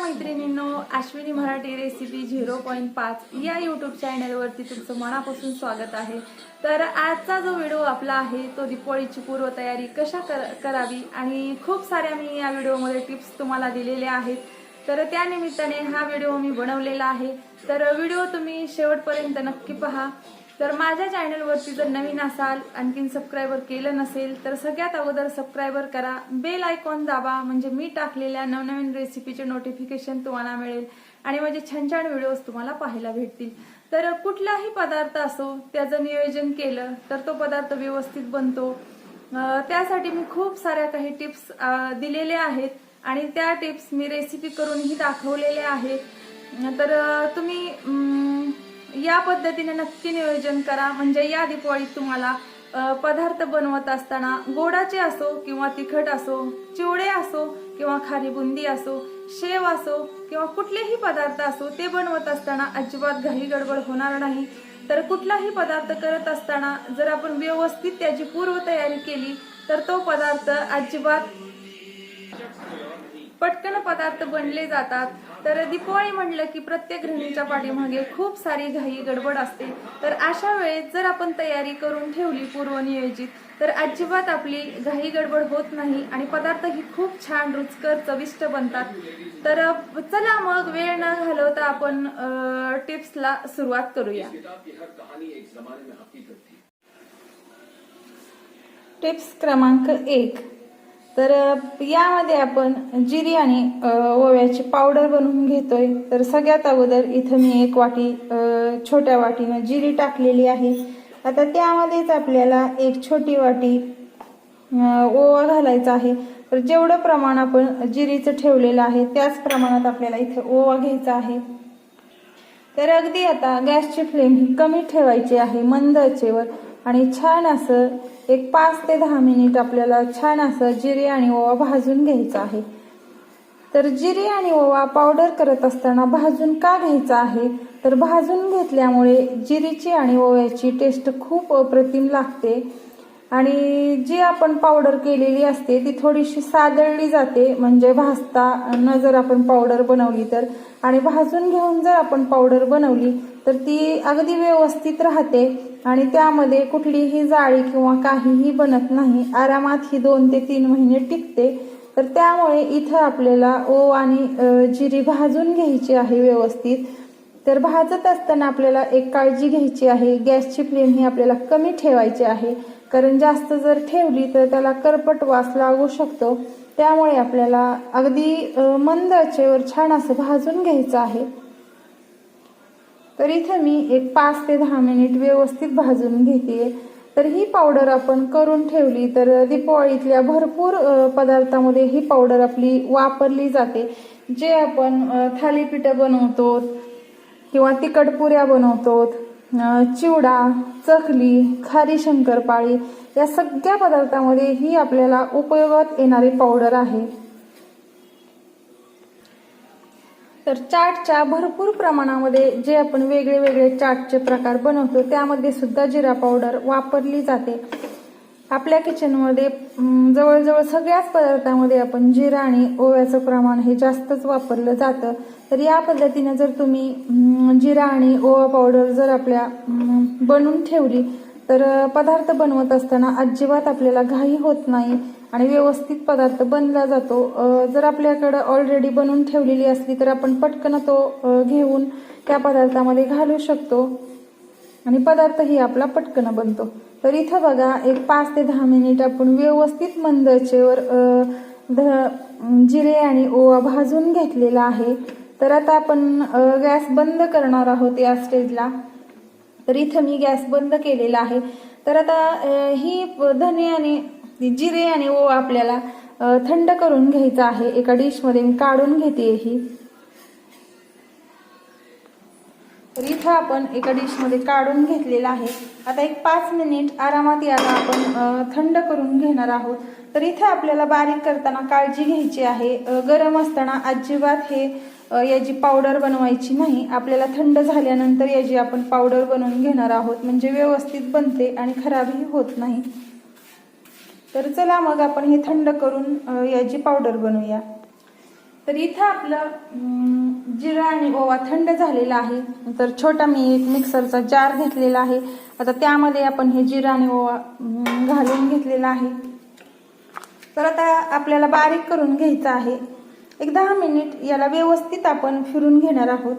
मैत्रिणींनो, अश्विनी मराठी रेसिपी 0.5 या यूट्यूब चॅनलवरती तुमचं मनापासून स्वागत आहे। तर आजचा जो व्हिडिओ आपला आहे तो दीपावलीची पूर्वतयारी कशा करावी आणि खूप साऱ्या मी या व्हिडिओमध्ये टिप्स तुम्हाला दिलेल्या आहेत। तर त्या निमित्ताने हा व्हिडिओ मी बनवलेला आहे। तर व्हिडिओ तुम्ही शेवटपर्यंत नक्की पहा। तर माझ्या चॅनलवरती जर नवीन असाल, आणखीन सबस्क्राइबर केलं नसेल तर सगळ्यात अगोदर सबस्क्राइबर करा, बेल आयकॉन दाबा, म्हणजे मी टाकलेल्या नवनवीन रेसिपीचे नोटिफिकेशन तुम्हाला मिळेल आणि माझे छान छान व्हिडिओज तुम्हाला पाहायला भेटतील। तर कुठलाही पदार्थ असो त्याचं नियोजन केलं तर तो पदार्थ व्यवस्थित बनतो। त्यासाठी मी खूप साऱ्या काही टिप्स दिलेल्या आहेत आणि त्या टिप्स मी रेसिपी करूनही दाखवलेल्या आहेत। तर तुम्ही या पद्धतीने नक्की नियोजन करा, म्हणजे या दिवाळीत तुम्हाला पदार्थ बनवत असताना गोडाचे असो किंवा तिखट असो, चिवडे असो किंवा खारी बुंदी असो, शेव असो किंवा कुठलेही पदार्थ असो, ते बनवत असताना अजिबात घाई गडबड होणार नाही। तर कुठलाही पदार्थ करत असताना जर आपण व्यवस्थित त्याची पूर्वतयारी केली तर तो पदार्थ अजिबात पटकन पदार्थ बनले जातात। तर दिवाळी म्हटलं की प्रत्येक गृहिणीच्या पाठीमागे खूप सारी घाई गडबड असते। तर अशा वेळेस जर आपण तयारी करून ठेवली पूर्वनियोजित तर अजिबात आपली घाई गडबड होत नाही आणि पदार्थ ही खूप छान रुचकर चविष्ट बनतात। तर चला मग वेळ न घालवता आपण टिप्सला सुरुवात करूया। टिप्स क्रमांक 1। तर यामध्ये आपण जिरी आणि ओव्याची पावडर बनवून घेतोय। तर सगळ्यात अगोदर इथं मी एक वाटी छोट्या वाटीने जिरी टाकलेली आहे। आता त्यामध्येच आपल्याला एक छोटी वाटी ओवा घालायचा आहे। तर जेवढं प्रमाण आपण जिरीचं ठेवलेलं आहे त्याच प्रमाणात आपल्याला इथे ओवा घ्यायचा आहे। तर अगदी आता गॅसची फ्लेम ही कमी ठेवायची आहे, मंद आचेवर, आणि छान असं एक 5 ते 10 मिनिट आपल्याला छान असं जिरे आणि ओवा भाजून घ्यायचा आहे। तर जिरे आणि ओवा पावडर करत असताना भाजून का घ्यायचा आहे, तर भाजून घेतल्यामुळे जिरीची आणि ओव्याची टेस्ट खूप अप्रतिम लागते आणि जी आपण पावडर केलेली असते ती थोडीशी सादळली जाते, म्हणजे भाजता न जर आपण पावडर बनवली तर, आणि भाजून घेऊन जर आपण पावडर बनवली तर ती अगदी व्यवस्थित राहते आणि त्यामध्ये कुठलीही जाळी किंवा काहीही बनत नाही। आरामात ही 2 ते 3 महिने टिकते। तर त्यामुळे इथं आपल्याला ओवा आणि जिरी भाजून घ्यायची आहे व्यवस्थित। तर भाजत असताना आपल्याला एक काळजी घ्यायची आहे, गॅसची फ्लेम ही आपल्याला कमी ठेवायची आहे, कारण जास्त जर ठेवली तर त्याला करपट वास लागू शकतो। त्यामुळे आपल्याला अगदी मंद आचेवर छान असं भाजून घ्यायचं आहे। तर इथे मी एक 5 ते 10 मिनिट व्यवस्थित भाजून घेते। तर ही पावडर आपण करून ठेवली तर दिवाळीतल्या भरपूर पदार्थामध्ये ही पावडर आपली वापरली जाते। जे आपण थालीपीठ बनवतो किंवा तिखट पुऱ्या बनवतो, चिवडा, चकली, खारी शंकरपाळी, या सगळ्या पदार्थामध्ये ही आपल्याला उपयोगात येणारी पावडर आहे। तर चाटच्या भरपूर प्रमाणामध्ये जे आपण वेगळे वेगळे चाटचे प्रकार बनवतो त्यामध्ये सुद्धा जिरा पावडर वापरली जाते। आपल्या किचनमध्ये जवळजवळ सगळ्याच पदार्थामध्ये आपण जिरा आणि ओव्याचं प्रमाण हे जास्तच वापरलं जातं। तर या पद्धतीने जर तुम्ही जिरा आणि ओवा पावडर जर आपल्या बनवून ठेवली तर पदार्थ बनवत असताना अजिबात आपल्याला घाई होत नाही आणि व्यवस्थित पदार्थ बनला जातो। जर आपल्याकडे ऑलरेडी बनवून ठेवलेली असली तर आपण पटकन तो घेऊन त्या पदार्थामध्ये घालू शकतो आणि पदार्थही आपला पटकन बनतो। तर इथं बघा एक 5 ते 10 मिनिट आपण व्यवस्थित मंद आचेवर जिरे आणि ओवा भाजून घेतलेला आहे। तर आता आपण गॅस बंद करणार आहोत या स्टेजला। तर इथं मी गॅस बंद केलेला आहे। तर आता ही धने आणि जिरे आणि ओवा आपल्याला थंड करून घ्यायचा आहे। एका डिशमध्ये मी काढून घेते ही। तर इथं आपण एका डिशमध्ये काढून घेतलेला आहे। आता एक 5 मिनिट आरामात याला आपण थंड करून घेणार आहोत। तर इथे आपल्याला बारीक करताना काळजी घ्यायची आहे, गरम असताना अजिबात याची पावडर बनवायची नाही। आपल्याला थंड झाल्यानंतर याची आपण पावडर बनवून घेणार आहोत, म्हणजे व्यवस्थित बनते आणि खराबही होत नाही। तर चला मग आपण हे थंड करून याची पावडर बनवूया। तर इथं आपलं जिरा आणि ओवा थंड झालेला आहे। तर छोटा मी एक मिक्सरचा जार घेतलेला आहे। आता त्यामध्ये आपण हे जिरा आणि ओवा घालून घेतलेला आहे। तर आता आपल्याला बारीक करून घ्यायचं आहे। एक 10 मिनिट याला व्यवस्थित आपण फिरून घेणार आहोत।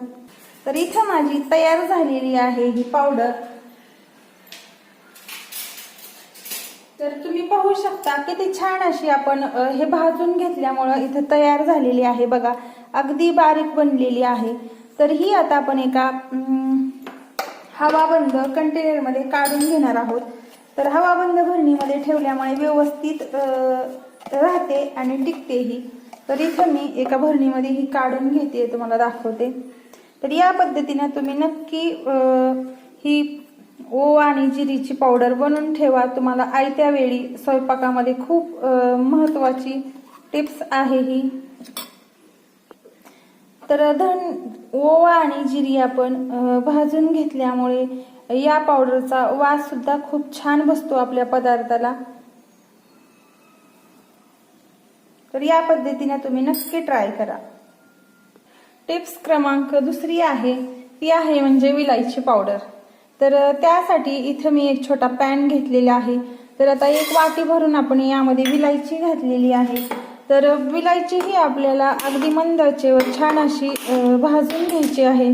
तर इथं माझी तयार झालेली आहे ही पावडर। तर तुम्ही पाहू शकता किती छान अशी आपण हे भाजून घेतल्यामुळे इथं तयार झालेली आहे बघा, अगदी बारीक बनलेली आहे। तर ही आता आपण एका हवाबंद कंटेनरमध्ये काढून घेणार आहोत। तर हवाबंद भरणीमध्ये ठेवल्यामुळे व्यवस्थित राहते आणि टिकते ही। तर इथं मी एका भरणीमध्ये ही काढून घेते, तुम्हाला दाखवते। तर या पद्धतीने तुम्ही नक्की ही ओवा आणि जिरीची पावडर बनवून ठेवा। तुम्हाला आयत्या वेळी स्वयंपाकामध्ये खूप महत्त्वाची टिप्स आहे ही। तर ओवा आणि जिरी आपण भाजून घेतल्यामुळे या पावडरचा वास सुद्धा खूप छान बसतो आपल्या पदार्थाला। तर या पद्धतीने तुम्ही नक्की ट्राय करा। टिप्स क्रमांक दुसरी आहे ती आहे म्हणजे विलायची पावडर। तर त्यासाठी इथं मी एक छोटा पॅन घेतलेला आहे। तर आता एक वाटी भरून आपण यामध्ये विलायची घातलेली आहे। तर विलायची ही आपल्याला अगदी मंद आचेवर छान अशी भाजून घ्यायची आहे।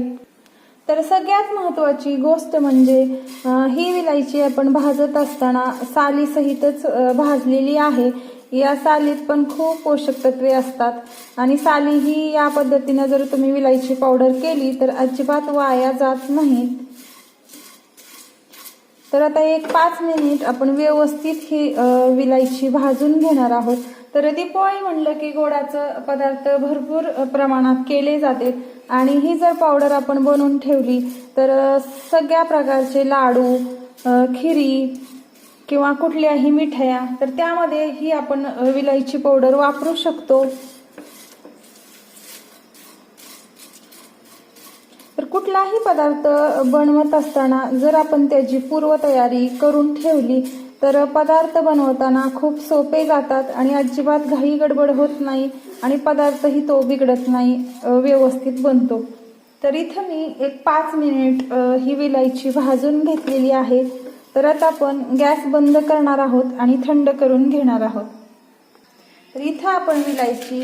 तर सगळ्यात महत्त्वाची गोष्ट म्हणजे ही विलायची आपण भाजत असताना साली सहितच भाजलेली आहे। या सालीत पण खूप पोषक तत्वे असतात आणि साली ही या पद्धतीने जर तुम्ही विलायची पावडर केली तर अजिबात वाया जात नाहीत। तर आता एक 5 मिनिट आपण व्यवस्थित ही विलायची भाजून घेणार आहोत। तर दिवाळी म्हणलं की गोडाचं पदार्थ भरपूर प्रमाणात केले जाते आणि ही जर पावडर आपण बनवून ठेवली तर सगळ्या प्रकारचे लाडू, खिरी किंवा कुठल्याही मिठाया तर त्यामध्ये ही आपण विलायची पावडर वापरू शकतो। तर कुठलाही पदार्थ बनवत असताना जर आपण त्याची पूर्वतयारी करून ठेवली तर पदार्थ बनवताना खूप सोपे जातात आणि अजिबात घाई गडबड होत नाही आणि पदार्थही तो बिघडत नाही, व्यवस्थित बनतो। तर इथं मी एक 5 मिनिट ही विलायची भाजून घेतलेली आहे। तर आता आपण गॅस बंद करणार आहोत आणि थंड करून घेणार आहोत। तर इथं आपण विलायची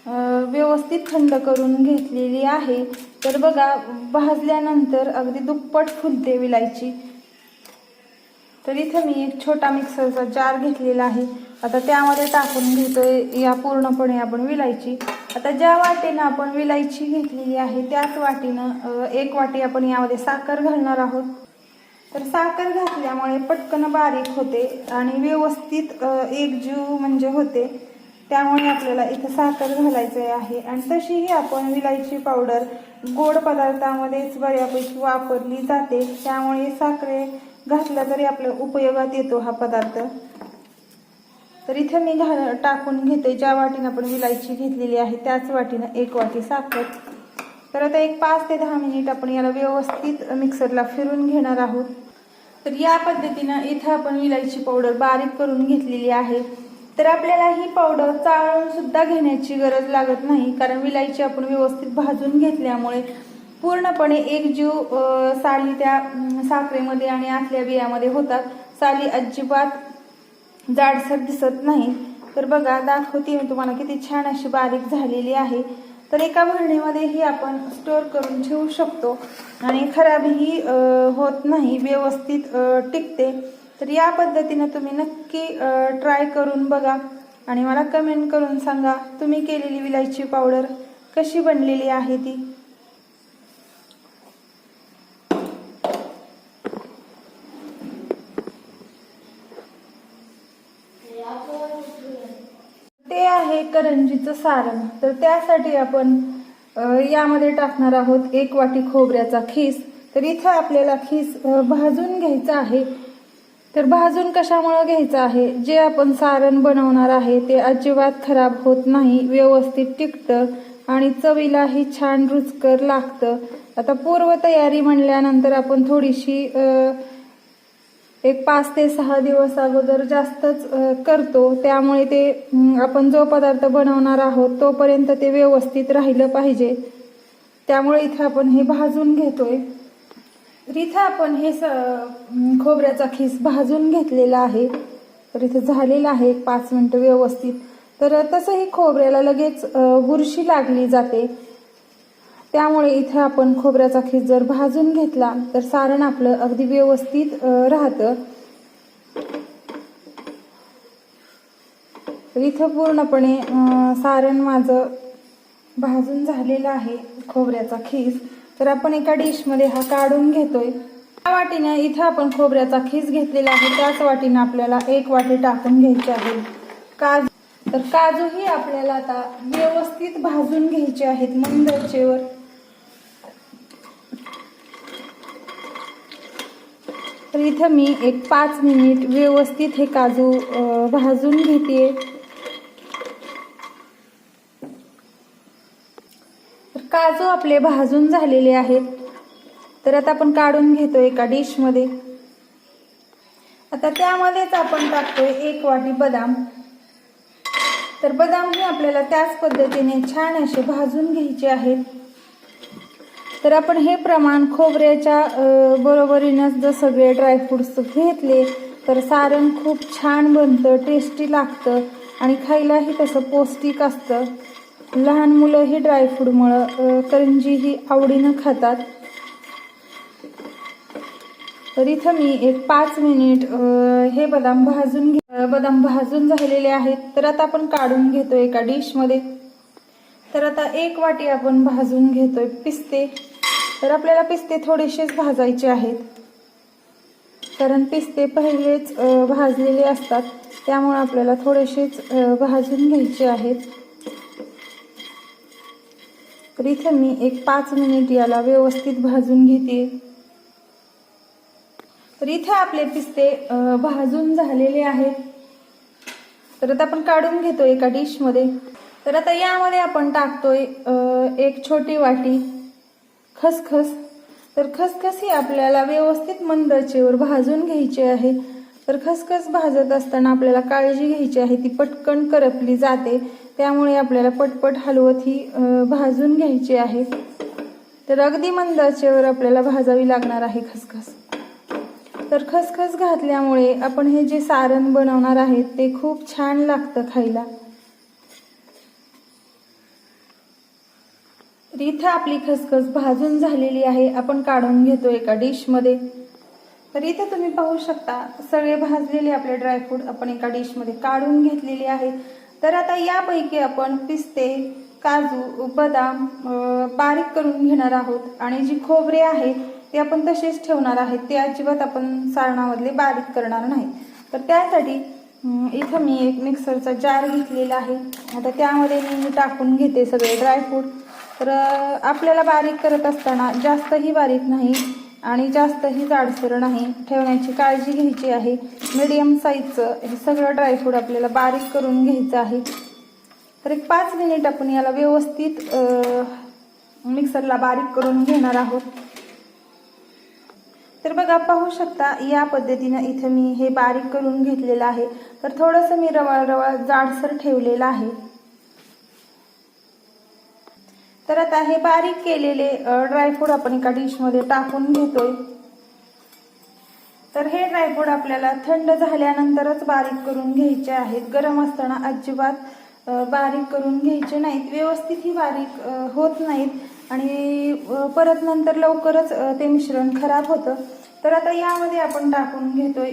व्यवस्थित थंड करून घेतलेली आहे। तर बघा, भाजल्यानंतर अगदी दुप्पट फुलते विलायची। तर इथं मी एक छोटा मिक्सरचा जार घेतलेला आहे। आता त्यामध्ये टाकून घेतोय या पूर्णपणे आपण विलायची। आता ज्या वाटीनं आपण विलायची घेतलेली आहे त्याच वाटीनं 1 वाटी आपण यामध्ये साखर घालणार आहोत। तर साखर घातल्यामुळे पटकन बारीक होते आणि व्यवस्थित एकजीव म्हणजे होते, त्यामुळे आपल्याला इथं साखर घालायचे आहे। आणि तशीही आपण विलायची पावडर गोड पदार्थामध्येच बऱ्यापैकी वापरली जाते, त्यामुळे साखर घातला तरी आपल्या उपयोगात येतो हा पदार्थ। तर इथे मी टाकून घेते, ज्या वाटीनं आपण विलायची घेतलेली आहे त्याच वाटीनं 1 वाटी साखर। तर आता एक 5 ते 10 मिनिट आपण याला व्यवस्थित मिक्सरला फिरून घेणार आहोत। तर या पद्धतीनं इथं आपण विलायची पावडर बारीक करून घेतलेली आहे। तर आपल्याला ही पावडर चाळून सुद्धा घेण्याची गरज लागत नाही, कारण विलायची आपण व्यवस्थित भाजून घेतल्यामुळे पूर्णपणे एकजीव साली त्या साखरेमध्ये आणि आतल्या बियामध्ये होतात। साली अजिबात जाडसर दिसत नाही। तर बघा, दाखवते मी तुम्हाला किती छान अशी बारीक झालेली आहे। तर एका भरणीमध्ये ही आपण स्टोर करून ठेवू शकतो आणि खराबही होत नाही, व्यवस्थित टिकते। तर या पद्धतीने तुम्ही नक्की ट्राय करून बघा आणि मला कमेंट करून सांगा तुम्ही केलेली विलायची पावडर कशी बनलेली आहे ती। ते आहे करंजीचं सारण। तर त्यासाठी आपण यामध्ये टाकणार आहोत 1 वाटी खोबऱ्याचा खीस। तर इथं आपल्याला खीस भाजून घ्यायचा आहे। तर भाजून कशामुळे घ्यायचं आहे, जे आपण सारण बनवणार आहे ते अजिबात खराब होत नाही, व्यवस्थित टिकतं आणि चवीलाही छान रुचकर लागतं। आता पूर्व तयारी म्हणल्यानंतर आपण थोडीशी एक 5 ते 6 दिवस अगोदर जास्तच करतो, त्यामुळे ते आपण जो पदार्थ बनवणार आहोत तोपर्यंत ते व्यवस्थित राहिलं पाहिजे। त्यामुळे इथे आपण हे भाजून घेतोय। तर इथे आपण हे खोबऱ्याचा खीस भाजून घेतलेला आहे। तर इथे झालेला आहे 5 मिनिटं व्यवस्थित। तर तसंही खोबऱ्याला लगेच बुरशी लागली जाते, त्यामुळे इथे आपण खोबऱ्याचा खीस जर भाजून घेतला तर सारण आपलं अगदी व्यवस्थित राहतं। तर इथं पूर्णपणे सारण माझं भाजून झालेलं आहे खोबऱ्याचा खीस। तर आपण एका डिशमध्ये हा काढून घेतोय। त्या वाटीने इथं आपण खोबऱ्याचा खीस घेतलेला आहे, त्याच वाटीने आपल्याला 1 वाटी टाकून घ्यायची आहे काजू। तर काजूही आपल्याला आता व्यवस्थित भाजून घ्यायचे आहेत मंद आचेवर। तर इथं मी एक 5 मिनिट व्यवस्थित हे काजू भाजून घेते। तर काजू आपले भाजून झालेले आहेत। तर आता आपण काढून घेतोय एका डिश मध्ये। आता त्यामध्येच आपण टाकतोय 1 वाटी बदाम। तर बदामही आपल्याला त्याच पद्धतीने छान असे भाजून घ्यायचे आहेत। तर आपण हे प्रमाण खोबऱ्याच्या बरोबरीने जर सगळे ड्रायफ्रुट्स घेतले तर सारण खूप छान बनतं, टेस्टी लागतं आणि खायलाही तसं पौष्टिक असतं। लहान मुलंही ड्रायफ्रूटमुळं करंजी ही आवडीनं खातात। तर इथं मी एक 5 मिनिट हे बदाम भाजून झालेले आहेत। तर आता आपण काढून घेतोय एका डिश मध्ये। तर आता 1 वाटी आपण भाजून घेतोय पिस्ते। तर आपल्याला पिस्ते थोडेसेच भाजायचे आहेत, कारण पिस्ते पहिलेच भाजलेले असतात, त्यामुळे आपल्याला थोडेसेच भाजून घ्यायचे आहेत। तर इथं मी एक 5 मिनिट याला व्यवस्थित भाजून घेते। तर इथे आपले पिस्ते भाजून झालेले आहेत। तर आता आपण काढून घेतोय एका डिश मध्ये। तर आता यामध्ये आपण टाकतोय 1 छोटी वाटी खसखस। तर खसखस ही आपल्याला व्यवस्थित मंद आचेवर भाजून घ्यायची आहे। तर खसखस भाजत असताना आपल्याला काळजी घ्यायची आहे, ती पटकन करपली जाते, त्यामुळे आपल्याला पटपट हलवत ही भाजून घ्यायची आहे। तर अगदी मंद आचेवर आपल्याला भाजावी लागणार आहे खसखस। तर खसखस घातल्यामुळे आपण हे जे सारण बनवणार आहे ते खूप छान लागतं खायला। तर इथं आपली खसखस भाजून झालेली आहे, आपण काढून घेतो एका डिश मध्ये। तर इथे तुम्ही पाहू शकता सगळे भाजलेले आपले ड्रायफ्रूट आपण एका डिश मध्ये काढून घेतलेले आहेत। तर आता यापैकी आपण पिस्ते, काजू, बदाम बारीक करून घेणार आहोत आणि जी खोबरे आहे ते आपण तसेच ठेवणार आहेत, ते अजिबात आपण सारणामधले बारीक करणार नाही। तर त्यासाठी इथं मी एक मिक्सरचा जार घेतलेला आहे। आता त्यामध्ये मी टाकून घेते सगळे ड्रायफ्रूट। तर आपल्याला बारीक करत असताना जास्तही बारीक नाही आणि जास्तही जाडसर नाही, ठेवण्याची काळजी घ्यायची आहे। मीडियम साईजचं हे सगळं ड्रायफ्रूट आपल्याला बारीक करून घ्यायचं आहे। तर एक 5 मिनिट आपण याला व्यवस्थित मिक्सरला बारीक करून घेणार आहोत। तर बघा पाहू शकता या पद्धतीने इथे मी हे बारीक करून घेतलेलं आहे। तर थोडंसं मी रवाळ जाडसर ठेवलेलं आहे। तर आता हे बारीक केलेले ड्रायफ्रूट आपण एका डिश मध्ये टाकून घेतोय। तर हे ड्रायफ्रूट आपल्याला थंड झाल्यानंतरच बारीक करून घ्यायचे आहेत, गरम असताना अजिबात बारीक करून घ्यायचे नाहीत, व्यवस्थित ही बारीक होत नाहीत आणि परत नंतर लवकरच ते मिश्रण खराब होतं। तर आता यामध्ये आपण टाकून घेतोय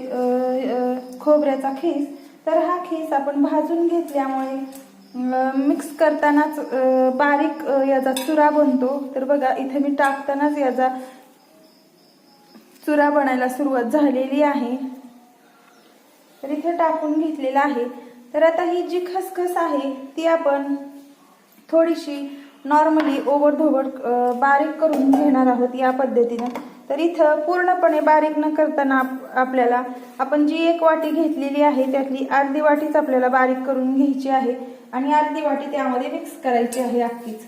खोबऱ्याचा खीस। तर हा खीस आपण भाजून घेतल्यामुळे मिक्स करतानाच बारीक याचा चुरा बनतो। तर बघा इथे मी टाकतानाच याचा चुरा बनायला सुरुवात झालेली आहे। तर इथे टाकून घेतलेला आहे। तर आता ही जी खसखस आहे ती आपण थोडीशी नॉर्मली ओबडधोबड बारीक करून घेणार आहोत या पद्धतीने। तर इथं पूर्णपणे बारीक न करताना आपल्याला आपण जी 1 वाटी घेतलेली आहे त्यातली अर्धी वाटीच आपल्याला बारीक करून घ्यायची आहे आणि अर्धी वाटी त्यामध्ये मिक्स करायची आहे अख्खीच।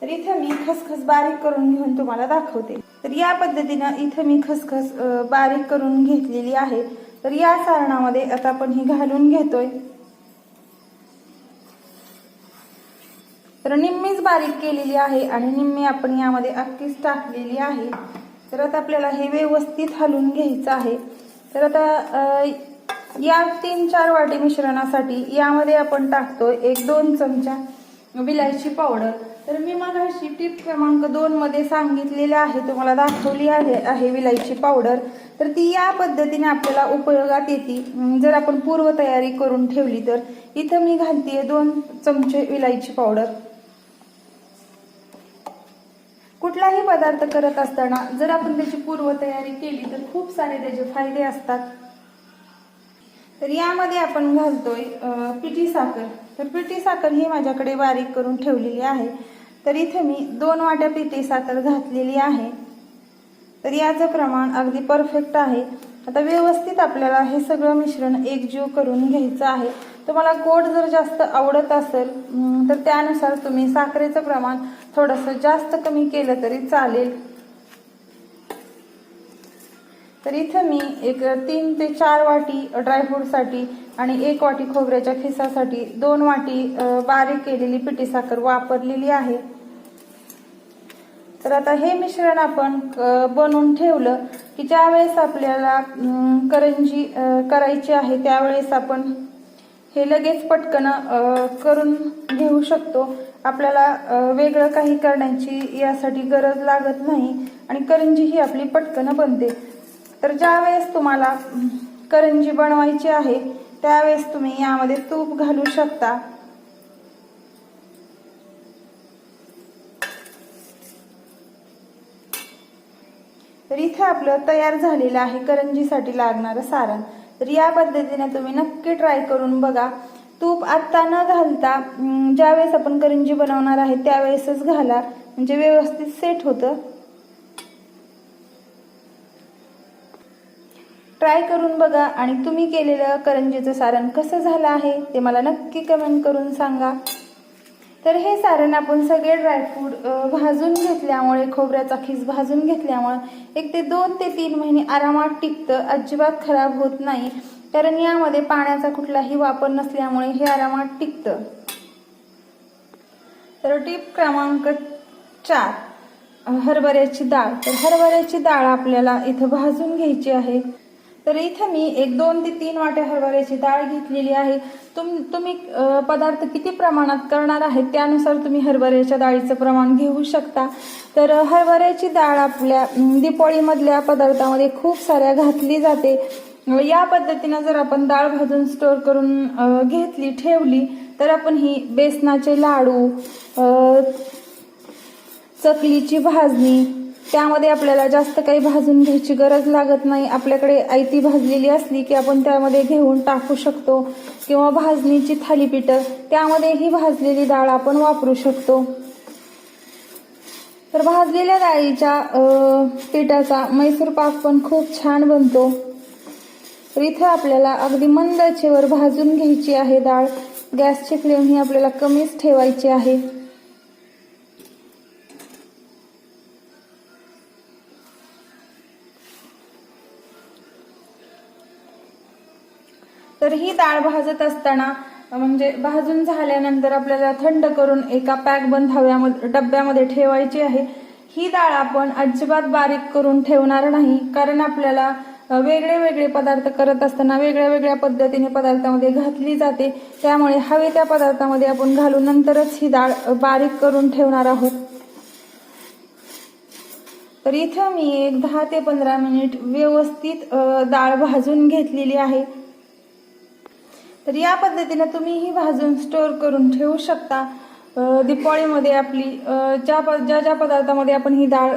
तर इथे मी खसखस बारीक करून घेऊन तुम्हाला दाखवते। तर या पद्धतीनं इथं मी खसखस बारीक करून घेतलेली आहे। तर या सारणामध्ये आता आपण ही घालून घेतोय। तर निम्मीच बारीक केलेली आहे आणि निम्मी आपण यामध्ये अक्कीच टाकलेली आहे। तर आता आपल्याला हे व्यवस्थित हलवून घ्यायचं आहे। तर आता या 3-4 वाटी मिश्रणासाठी यामध्ये आपण टाकतोय 1-2 चमचा विलायची पावडर। तर मी मगाशी टिप क्रमांक 2 मध्ये सांगितलेले आहे, तुम्हाला दाखवली आहे विलायची पावडर। तर ती या पद्धतीने आपल्याला उपयोगात येते जर आपण पूर्वतयारी करून ठेवली तर। इथं मी घालतेय 2 चमचे विलायची पावडर। कुठलाही पदार्थ करत असताना जर आपण त्याची पूर्वतयारी केली तर खूप सारे त्याचे फायदे असतात। तर यामध्ये आपण घालतोय पिठी साखर। तर पिठी साखर ही माझ्याकडे बारीक करून ठेवलेली आहे। तर इथे मी 2 वाट्या पिठी साखर घातलेली आहे। तर याचं प्रमाण अगदी परफेक्ट आहे। आता व्यवस्थित आपल्याला हे सगळं मिश्रण एकजीव करून घ्यायचं आहे। तुम्हाला गोड जर जास्त आवडत असेल तर त्यानुसार तुम्ही साखरेचं प्रमाण थोडंसं जास्त कमी केलं तरी चालेल। तर इथे मी एक 3 ते 4 वाटी ड्रायफ्रूटसाठी आणि 1 वाटी खोबऱ्याच्या खिसासाठी 2 वाटी बारीक केलेली पिठी साखर वापरलेली आहे। तर आता हे मिश्रण आपण बनवून ठेवलं की ज्या वेळेस आपल्याला करंजी करायची आहे त्यावेळेस आपण हे लगेच पटकन करून घेऊ शकतो। आपल्याला वेगळं काही करण्याची यासाठी गरज लागत नाही आणि करंजी ही आपली पटकन बनते। तर ज्या वेळेस तुम्हाला करंजी बनवायची आहे त्यावेळेस तुम्ही यामध्ये तूप घालू शकता। तर इथे आपलं तयार झालेलं आहे करंजीसाठी लागणारं सारण। तर या पद्धतीने तुम्ही नक्की ट्राय करून बघा। तूप आत्ता न घालता ज्यावेळेस आपण करंजी बनवणार आहे त्यावेळेसच घाला, म्हणजे व्यवस्थित सेट होतं। ट्राय करून बघा आणि तुम्ही केलेलं करंजीचं सारण कसं झालं आहे ते मला नक्की कमेंट करून सांगा। तर हे सारण आपण सगळे ड्रायफ्रूट भाजून घेतल्यामुळे, खोबऱ्याचा खीस भाजून घेतल्यामुळे 1 ते 2 ते 3 महिने आरामात टिकतं, अजिबात खराब होत नाही। कारण यामध्ये पाण्याचा कुठलाही वापर नसल्यामुळे हे आरामात टिकतं। तर टिप क्रमांक 4 हरभऱ्याची डाळ। तर हरभऱ्याची डाळ आपल्याला इथं भाजून घ्यायची आहे। तर इथं मी 1-2 ते 3 वाट्या हरभऱ्याची डाळ घेतलेली आहे। तुम्ही पदार्थ किती प्रमाणात करणार आहे त्यानुसार तुम्ही हरभऱ्याच्या डाळीचं प्रमाण घेऊ शकता। तर हरभऱ्याची डाळ आपल्या दीपावलीमधल्या पदार्थामध्ये खूप साऱ्या घातली जाते। या पद्धतीने जर आपण डाळ भाजून स्टोर करून घेतली ठेवली तर आपण ही बेसनाचे लाडू, चकलीची भाजणी, त्यामध्ये आपल्याला जास्त काही भाजून घ्यायची गरज लागत नाही। आपल्याकडे आयती भाजलेली असली की आपण त्यामध्ये घेऊन टाकू शकतो, किंवा भाजणीची थालीपीठं त्यामध्ये ही भाजलेली डाळ आपण वापरू शकतो। तर भाजलेल्या डाळीच्या पिठाचा मैसूर पाक पण खूप छान बनतो। तर इथे आपल्याला अगदी मंद आचेवर भाजून घ्यायची आहे डाळ। गॅसची फ्लेम ही आपल्याला कमीच ठेवायची आहे। तर ही डाळ भाजत असताना म्हणजे भाजून झाल्यानंतर आपल्याला थंड करून एका पॅक बंद हव्यामध्ये डब्यामध्ये ठेवायची आहे। ही डाळ आपण अजिबात बारीक करून ठेवणार नाही, कारण आपल्याला वेगळे वेगळे पदार्थ करत असताना वेगळ्या वेगळ्या पद्धतीने पदार्थामध्ये घातली जाते। त्यामुळे हवे त्या पदार्थामध्ये आपण घालून नंतरच ही डाळ बारीक करून ठेवणार आहोत। तर इथं मी एक 10 ते 15 मिनिट व्यवस्थित डाळ भाजून घेतलेली आहे। तर या पद्धतीने तुम्ही ही भाजून स्टोर करून ठेवू शकता। दिवाळीमध्ये आपली ज्या पदार्थामध्ये आपण ही डाळ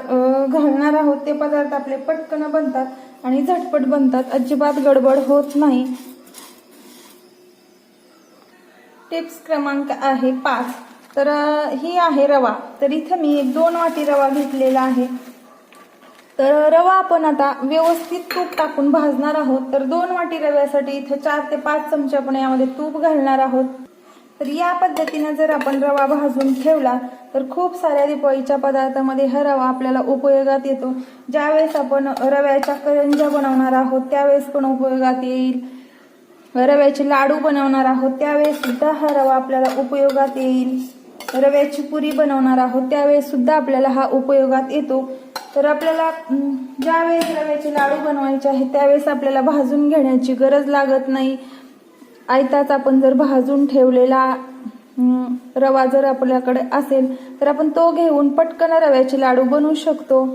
घालणार आहोत ते पदार्थ आपले पटकन बनतात आणि झटपट बनतात, अजिबात गडबड होत नाही। टिप्स क्रमांक आहे 5। तर ही आहे रवा। तर इथं मी 2 वाटी रवा घेतलेला आहे। तर रवा आपण आता व्यवस्थित तूप टाकून भाजणार आहोत। तर 2 वाटी रव्यासाठी इथे 4 ते 5 चमचे आपण यामध्ये तूप घालणार आहोत। तर या पद्धतीने जर आपण रवा भाजून ठेवला तर खूप साऱ्या दिवाळीच्या पदार्थामध्ये हा रवा आपल्याला उपयोगात येतो. ज्यावेळेस आपण रव्याच्या करंज्या बनवणार आहोत त्यावेळेस पण उपयोगात येईल, रव्याचे लाडू बनवणार आहोत त्यावेळेस सुद्धा हा रवा आपल्याला उपयोगात येईल, रव्याची पुरी बनवणार आहोत त्यावेळेस सुद्धा आपल्याला हा उपयोगात येतो. तर आपल्याला ज्यावेळेस रव्याचे लाडू बनवायचे आहेत त्यावेळेस आपल्याला भाजून घेण्याची गरज लागत नाही. आयताच आपण जर भाजून ठेवलेला रवा जर आपल्याकडे असेल तर आपण तो घेऊन पटकन रव्याचे लाडू बनवू शकतो.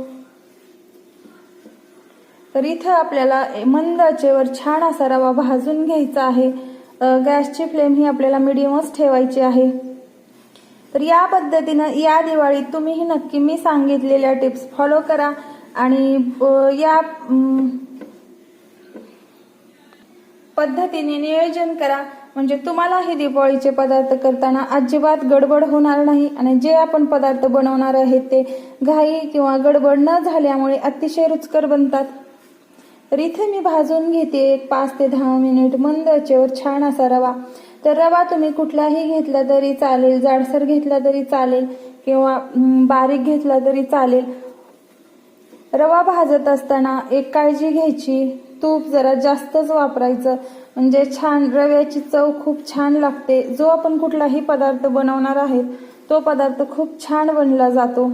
तर इथं आपल्याला मंद आचेवर छान असा रवा भाजून घ्यायचा आहे. गॅसची फ्लेम ही आपल्याला मिडियमच ठेवायची आहे. तर या पद्धतीनं या दिवाळीत तुम्हीही नक्की मी सांगितलेल्या टिप्स फॉलो करा आणि या पद्धतीने नियोजन करा, म्हणजे तुम्हालाही दिवाळीचे पदार्थ करताना अजिबात गडबड होणार नाही आणि जे आपण पदार्थ बनवणार आहेत ते घाई किंवा गडबड न झाल्यामुळे अतिशय रुचकर बनतात. तर इथे मी भाजून घेते 5 ते 10 मिनिट मंद आचेवर छान असा रवा. तर रवा तुम्ही कुठलाही घेतला तरी चालेल, जाडसर घेतला तरी चालेल किंवा बारीक घेतला तरी चालेल. रवा भाजत असताना एक काळजी घ्यायची, तूप जरा जास्तच वापरायचं, म्हणजे छान रव्याची चव खूप छान लागते. जो आपण कुठलाही पदार्थ बनवणार आहे तो पदार्थ खूप छान बनला जातो.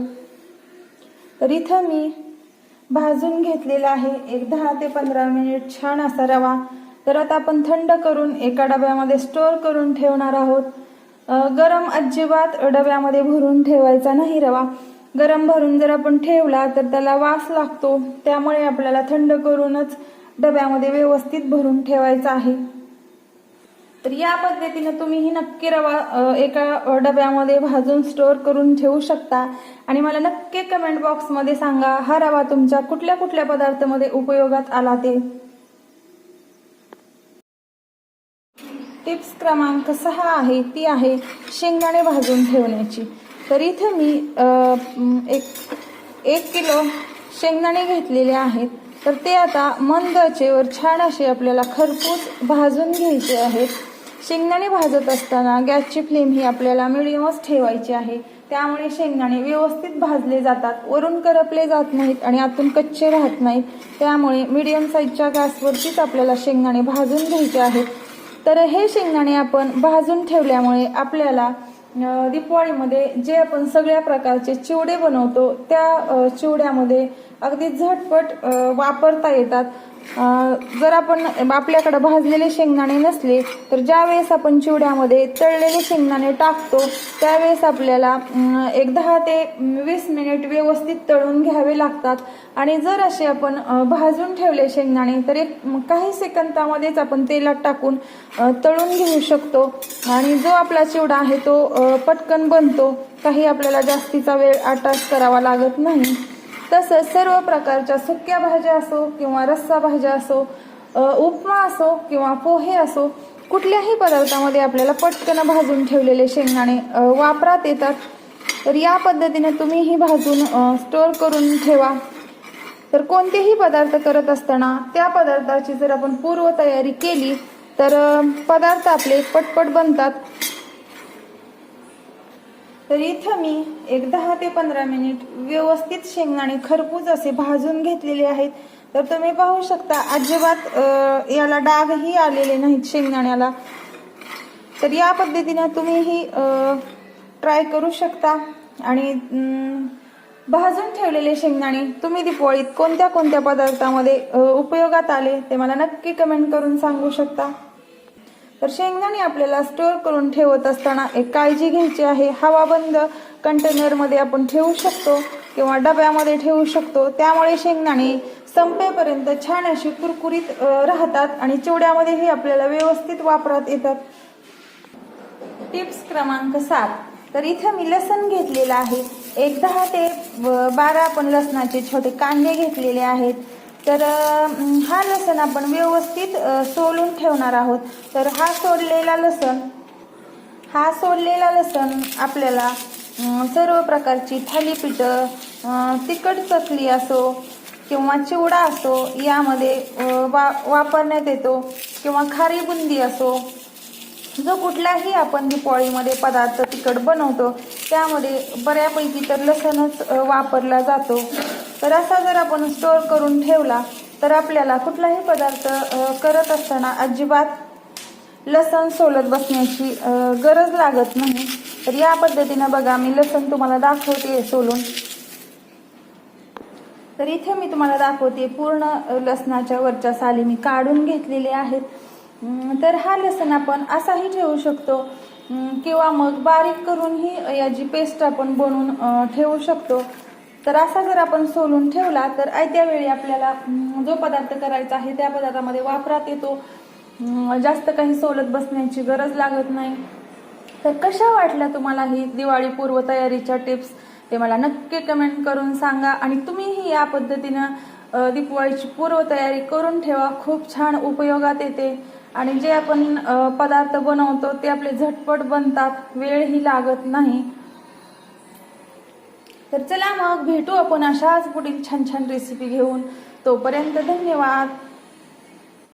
तर इथं मी भाजून घेतलेला आहे एक 10 ते 15 मिनिट छान असा रवा. तर आता आपण थंड करून एका डब्यामध्ये स्टोअर करून ठेवणार आहोत. गरम अजिबात डब्यामध्ये भरून ठेवायचा नाही रवा. गरम भरून जर आपण ठेवला तर त्याला वास लागतो, त्यामुळे आपल्याला थंड करूनच डब्यामध्ये व्यवस्थित भरून ठेवायचा आहे. तर या पद्धतीने तुम्हीही नक्की रवा एका डब्यामध्ये भाजून स्टोअर करून ठेवू शकता आणि मला नक्की कमेंट बॉक्समध्ये सांगा हा रवा तुमच्या कुठल्या कुठल्या पदार्थामध्ये उपयोगात आला ते. टिप्स क्रमांक 6 आहे ती आहे शेंगदाणे भाजून ठेवण्याची. तर इथे मी 1 किलो शेंगदाणे घेतलेले आहेत. तर ते आता मंद आचेवर छान असे आपल्याला खरपूस भाजून घ्यायचे आहेत. शेंगदाणे भाजत असताना गॅसची फ्लेम ही आपल्याला मिडियमच ठेवायची आहे, त्यामुळे शेंगदाणे व्यवस्थित भाजले जातात, वरून करपले जात नाहीत आणि आतून कच्चे राहत नाहीत. त्यामुळे मिडियम साईजच्या गॅसवरतीच आपल्याला शेंगदाणे भाजून घ्यायचे आहेत. तर हे शेंगदाणे आपण भाजून ठेवल्यामुळे आपल्याला दिवाळीमध्ये जे आपण सगळ्या प्रकारचे चिवडे बनवतो त्या चिवड्यामध्ये अगदी झटपट वापरता येतात. जर आपण आपल्याकडे भाजलेले शेंगदाणे नसले तर ज्यावेळेस आपण चिवड्यामध्ये तळलेले शेंगदाणे टाकतो त्यावेळेस आपल्याला एक 10 ते 20 मिनिट व्यवस्थित तळून घ्यावे लागतात. आणि जर असे आपण भाजून ठेवले शेंगदाणे तर काही सेकंदामध्येच आपण तेलात टाकून तळून घेऊ शकतो आणि जो आपला चिवडा आहे तो पटकन बनतो. काही आपल्याला जास्तीचा वेळ अटॅच करावा लागत नाही. तसंच सर्व प्रकारच्या सुक्या भाज्या असो किंवा रस्सा भाज्या असो, उपमा असो किंवा पोहे असो, कुठल्याही पदार्थामध्ये आपल्याला पटकन भाजून ठेवलेले शेंगदाणे वापरात येतात. तर या पद्धतीने तुम्हीही भाजून स्टोअर करून ठेवा. तर कोणतेही पदार्थ करत असताना त्या पदार्थाची जर आपण पूर्वतयारी केली तर पदार्थ आपले पटपट बनतात. तर इथं मी एक 10 ते 15 मिनिट व्यवस्थित शेंगदाणे खरपूस असे भाजून घेतलेले आहेत. तर तुम्ही पाहू शकता अजिबात याला डागही आलेले नाहीत शेंगदाण्याला. तर या पद्धतीने तुम्हीही ट्राय करू शकता. आणि भाजून ठेवलेले शेंगदाणे तुम्ही दिवाळीत कोणत्या कोणत्या पदार्थामध्ये उपयोगात आले ते मला नक्की कमेंट करून सांगू शकता. तर शेंगदाणे आपल्याला स्टोअर करून ठेवत असताना एक काळजी घ्यायची आहे. हवाबंद कंटेनरमध्ये आपण ठेवू शकतो किंवा डब्यामध्ये ठेवू शकतो. त्यामुळे शेंगदाणे संपेपर्यंत छान अशी कुरकुरीत राहतात आणि चिवड्यामध्येही आपल्याला व्यवस्थित वापरात येतात. टिप्स क्रमांक 7. तर इथे मी लसण घेतलेला आहे. एक 10 ते 12 आपण लसणाचे छोटे कांदे घेतलेले आहेत. तर हा लसण आपण व्यवस्थित सोलून ठेवणार आहोत. तर हा सोललेला लसण आपल्याला सर्व प्रकारची थालीपीठं, तिखट चकली असो किंवा चिवडा असो यामध्ये वापरण्यात येतो किंवा खारी बुंदी असो जो कुठलाही आपण दिवाळीमध्ये पदार्थ तिखट बनवतो त्यामध्ये बऱ्यापैकी तर लसणच वापरला जातो। तर असा जर आपण स्टोअर करून ठेवला तर आपल्याला कुठलाही पदार्थ करत असताना अजिबात लसण सोलत बसण्याची गरज लागत नाही। तर या पद्धतीने बघा मी लसण तुम्हाला दाखवते सोलून। तर इथे मी तुम्हाला दाखवते पूर्ण लसणाच्या वरच्या साली मी काढून घेतलेले आहेत। तर हा लसण आपण असाही ठेवू शकतो किंवा मग बारीक करूनही याची पेस्ट आपण बनवून ठेवू शकतो। तर असा जर आपण सोलून ठेवला तर आयत्या वेळी आपल्याला जो पदार्थ करायचा आहे त्या पदार्थामध्ये वापरात येतो, जास्त काही सोलत बसण्याची गरज लागत नाही। तर कशा वाटल्या तुम्हाला ही दिवाळी पूर्व तयारीच्या टिप्स ते मला नक्की कमेंट करून सांगा। आणि तुम्हीही या पद्धतीने दिवाळीची पूर्व तयारी करून ठेवा, खूप छान उपयोगात येते। आणि जे आपण पदार्थ बनवतो ते आपले झटपट बनतात, वेळही लागत नाही। तर चला मग भेटू आपण अशाच पुढील छान छान रेसिपी घेऊन। तोपर्यंत धन्यवाद।